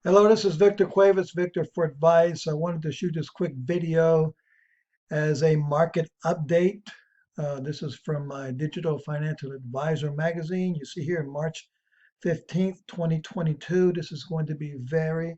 Hello, this is Victor Cuevas, Victor for Advice. I wanted to shoot this quick video as a market update. This is from my Digital Financial Advisor magazine. You see here March 15th, 2022. This is going to be very,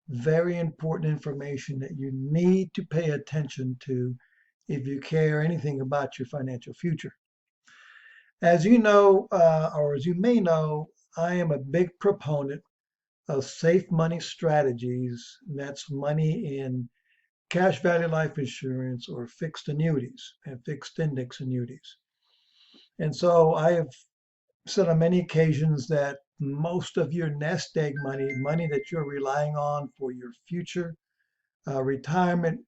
very important information that you need to pay attention to if you care anything about your financial future. As you know, or as you may know, I am a big proponent of safe money strategies. That's money in cash value life insurance or fixed annuities and fixed index annuities. And so I have said on many occasions that most of your nest egg money, money that you're relying on for your future retirement,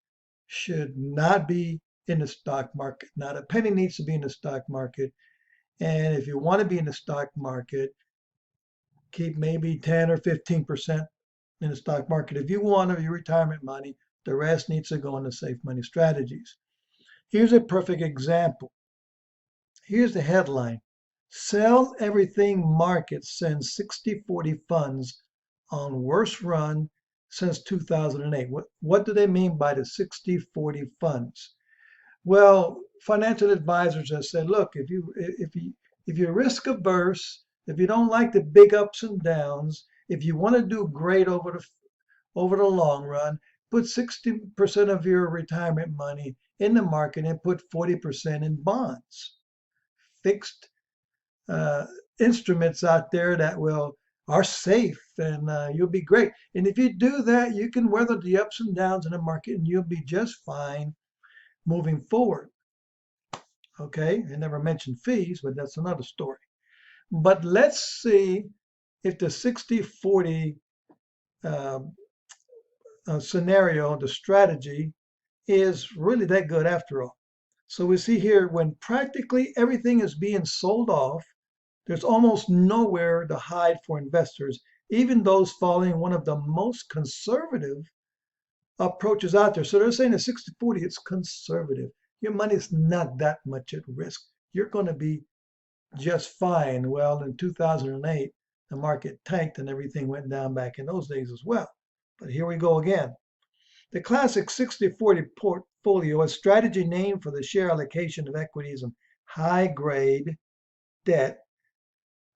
should not be in the stock market. Not a penny needs to be in the stock market. And if you want to be in the stock market, keep maybe 10 or 15% in the stock market. If you want of your retirement money, the rest needs to go into safe money strategies. Here's a perfect example. Here's the headline. Sell Everything Market sends 60/40 funds on worst run since 2008. What do they mean by the 60/40 funds? Well, financial advisors have said, look, if you're risk averse, if you don't like the big ups and downs, if you want to do great over the long run, put 60% of your retirement money in the market and put 40% in bonds, fixed uh, instruments out there that will are safe, and you'll be great. And if you do that, you can weather the ups and downs in the market and you'll be just fine moving forward. Okay, I never mentioned fees, but that's another story. But let's see if the 60/40 uh, scenario, the strategy, is really that good after all. So we see here when practically everything is being sold off, there's almost nowhere to hide for investors, even those following one of the most conservative approaches out there. So they're saying at 60/40, it's conservative. Your money's not that much at risk. You're going to be just fine. Well, in 2008, the market tanked and everything went down back in those days as well. But here we go again. The classic 60/40 portfolio, a strategy named for the share allocation of equities and high grade debt,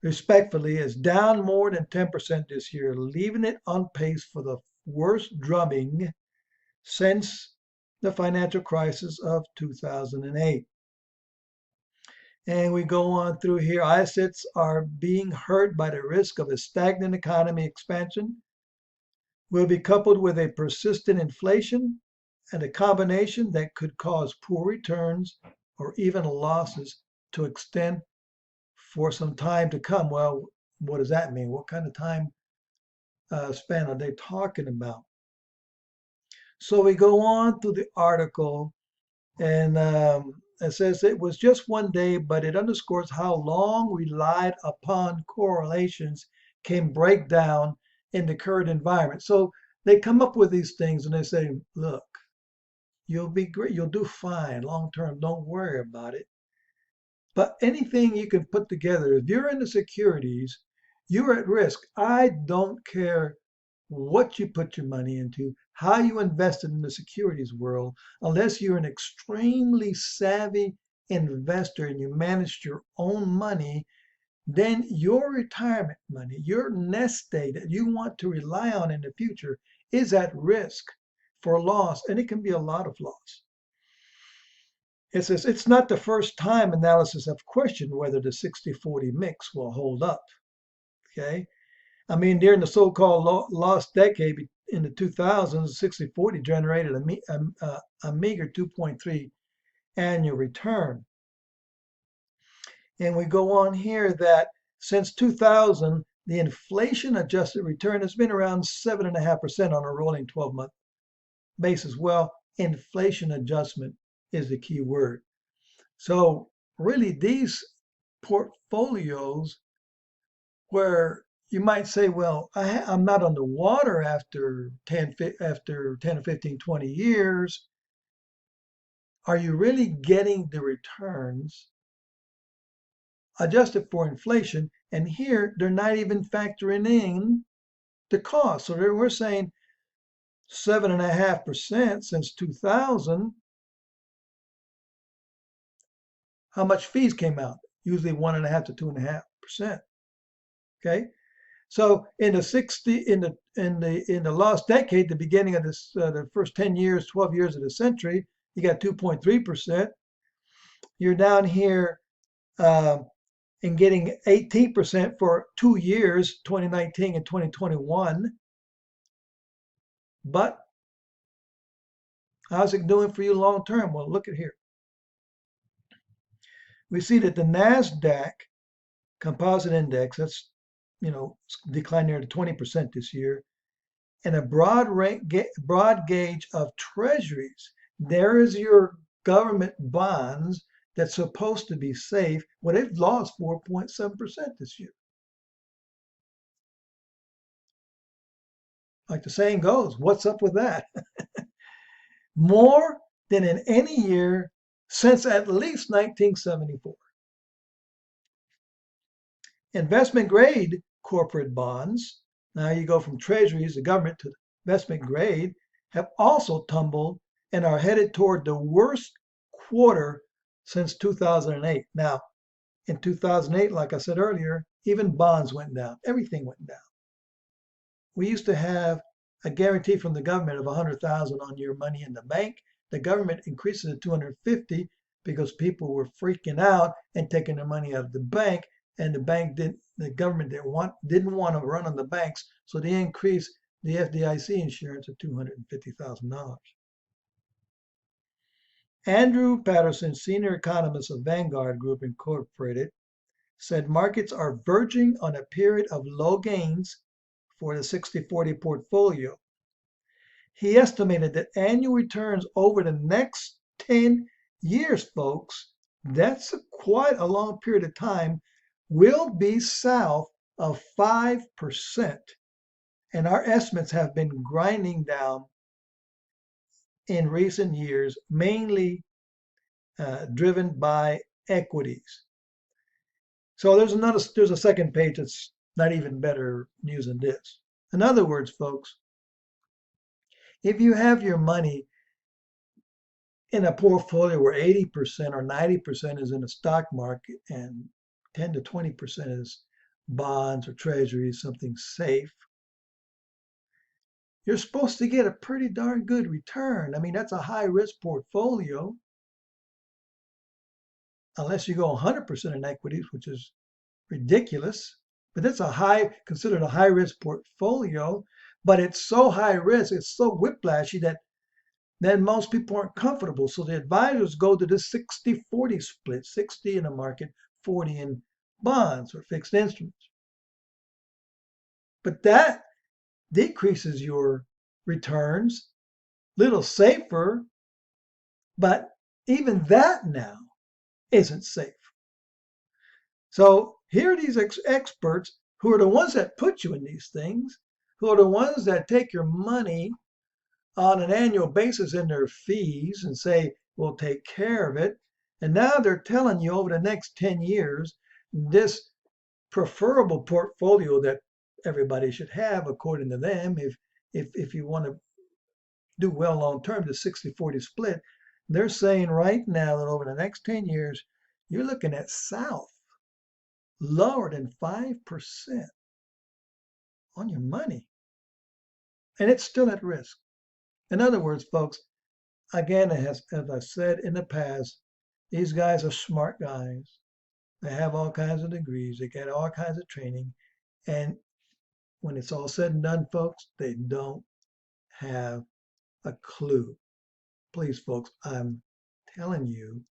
respectfully, is down more than 10% this year, leaving it on pace for the worst drubbing since the financial crisis of 2008. And we go on through here. Assets are being hurt by the risk of a stagnant economy expansion, will be coupled with a persistent inflation and a combination that could cause poor returns or even losses to extend for some time to come. Well, what does that mean? What kind of time span are they talking about? So we go on through the article, and it says it was just one day, but it underscores how long relied upon correlations can break down in the current environment. So they come up with these things and they say, look, you'll be great, you'll do fine long term, don't worry about it. But anything you can put together, if you're in the securities, you're at risk. I don't care what you put your money into, how you invested in the securities world, unless you're an extremely savvy investor and you manage your own money, then your retirement money, your nest egg that you want to rely on in the future is at risk for loss, and it can be a lot of loss. It says it's not the first time analysis have questioned whether the 60/40 mix will hold up. Okay. I mean, during the so-called lost decade in the 2000s, 60/40 generated a meager 2.3 annual return. And we go on here that since 2000, the inflation adjusted return has been around 7.5% on a rolling 12-month basis. Well, inflation adjustment is the key word. So really these portfolios where you might say, well, I'm not underwater after 10, after 10 or 15, 20 years. Are you really getting the returns adjusted for inflation? And here they're not even factoring in the cost. So we're saying 7.5% since 2000. How much fees came out? Usually 1.5 to 2.5%. Okay. So in the 60 in the lost decade, the beginning of this the first 10 years, 12 years of the century, you got 2.3%. You're down here uh, and getting 18% for 2 years, 2019 and 2021. But how's it doing for you long term? Well, look at here. We see that the NASDAQ composite index, that's, declined near to 20% this year, and a broad gauge of treasuries. There is your government bonds that's supposed to be safe. Well, they've lost 4.7% this year. Like the saying goes, what's up with that? More than in any year since at least 1974. Investment grade corporate bonds, now you go from treasuries, the government, to investment grade, have also tumbled and are headed toward the worst quarter since 2008. Now, in 2008, like I said earlier, even bonds went down. Everything went down. We used to have a guarantee from the government of 100,000 on your money in the bank. The government increased it to 250 because people were freaking out and taking their money out of the bank, and the government didn't want to run on the banks, so they increased the FDIC insurance to $250,000. Andrew Patterson, senior economist of Vanguard Group Incorporated, said markets are verging on a period of low gains for the 60/40 portfolio. He estimated that annual returns over the next 10 years, folks, that's quite a long period of time, will be south of 5%. And our estimates have been grinding down in recent years, mainly driven by equities. So there's a second page that's not even better news than this. In other words, folks, if you have your money in a portfolio where 80% or 90% is in the stock market and 10 to 20% is bonds or treasuries, something safe, you're supposed to get a pretty darn good return. I mean, that's a high risk portfolio, unless you go 100% in equities, which is ridiculous. But that's considered a high risk portfolio. But it's so high risk, it's so whiplashy that then most people aren't comfortable. So the advisors go to this 60/40 split, 60 in the market, 40 in bonds or fixed instruments. But that decreases your returns, little safer, but even that now isn't safe. So here are these experts who are the ones that put you in these things, who are the ones that take your money on an annual basis in their fees and say, we'll take care of it. And now they're telling you over the next 10 years, this preferable portfolio that everybody should have, according to them, if you want to do well long term, the 60/40 split, they're saying right now that over the next 10 years, you're looking at south, lower than 5% on your money. And it's still at risk. In other words, folks, again, as I said in the past, these guys are smart guys. They have all kinds of degrees. They get all kinds of training. And when it's all said and done, folks, they don't have a clue. Please, folks, I'm telling you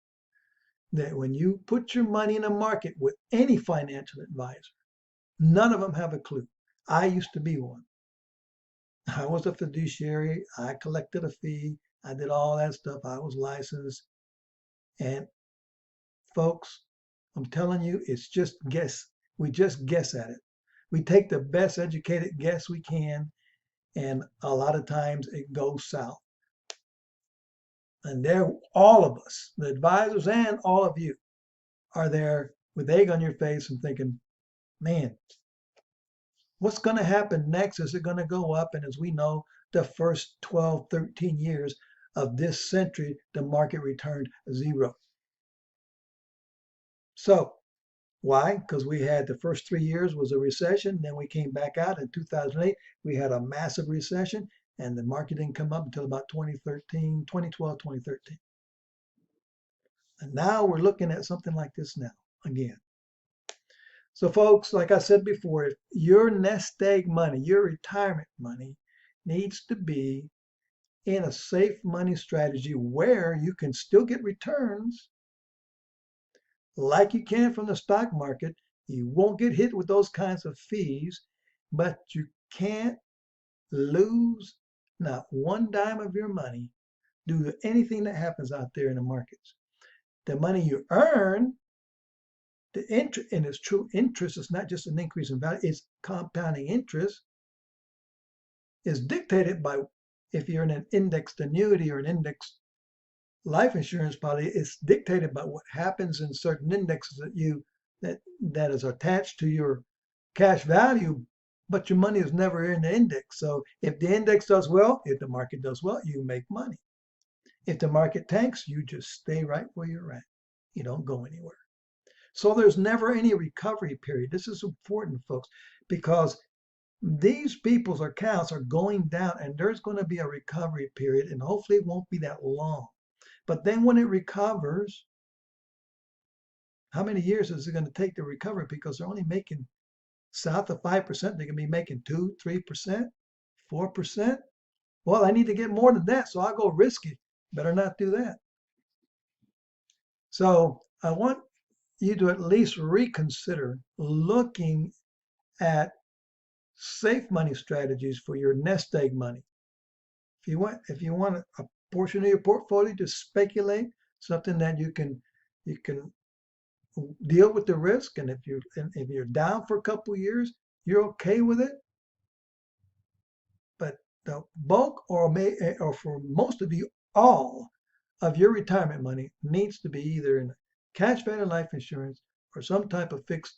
that when you put your money in a market with any financial advisor, none of them have a clue. I used to be one. I was a fiduciary. I collected a fee. I did all that stuff. I was licensed. And folks, I'm telling you, it's just guess. We just guess at it. We take the best educated guess we can, and a lot of times it goes south. And there, all of us, the advisors and all of you, are there with egg on your face and thinking, man, What's going to happen next? Is it going to go up? And as we know, the first 12, 13 years of this century, the market returned zero. So why? Because we had the first 3 years was a recession. Then we came back out in 2008. We had a massive recession and the market didn't come up until about 2013, 2012, 2013. And now we're looking at something like this now again. So folks, like I said before, if your nest egg money, your retirement money needs to be in a safe money strategy where you can still get returns like you can from the stock market. You won't get hit with those kinds of fees, but you can't lose not one dime of your money due to anything that happens out there in the markets. The money you earn, the interest, and its true interest is not just an increase in value, it's compounding interest, is dictated by if you're in an indexed annuity or an indexed life insurance policy, it's dictated by what happens in certain indexes that is attached to your cash value, but your money is never in the index. So if the index does well, if the market does well, you make money. If the market tanks, you just stay right where you're at. You don't go anywhere. So there's never any recovery period. This is important, folks, because these people's accounts are going down and there's going to be a recovery period and hopefully it won't be that long. But then when it recovers, how many years is it going to take to recover? Because they're only making south of 5%. They can be making 2, 3%, 4%. Well, I need to get more than that, so I'll go risk it. Better not do that. So I want you to at least reconsider looking at safe money strategies for your nest egg money. If you want a portion of your portfolio to speculate, something that you can deal with the risk, and if you're down for a couple of years, you're okay with it. But the bulk or for most of you, all of your retirement money needs to be either in cash value life insurance or some type of fixed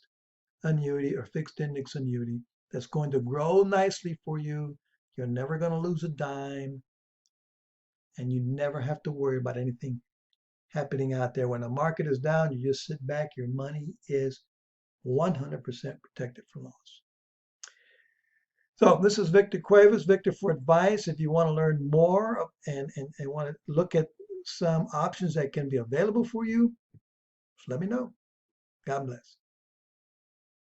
annuity or fixed index annuity that's going to grow nicely for you. You're never going to lose a dime, and you never have to worry about anything happening out there. When the market is down, you just sit back. Your money is 100% protected from loss. So this is Victor Cuevas, Victor for Advice. If you want to learn more and want to look at some options that can be available for you, let me know. God bless.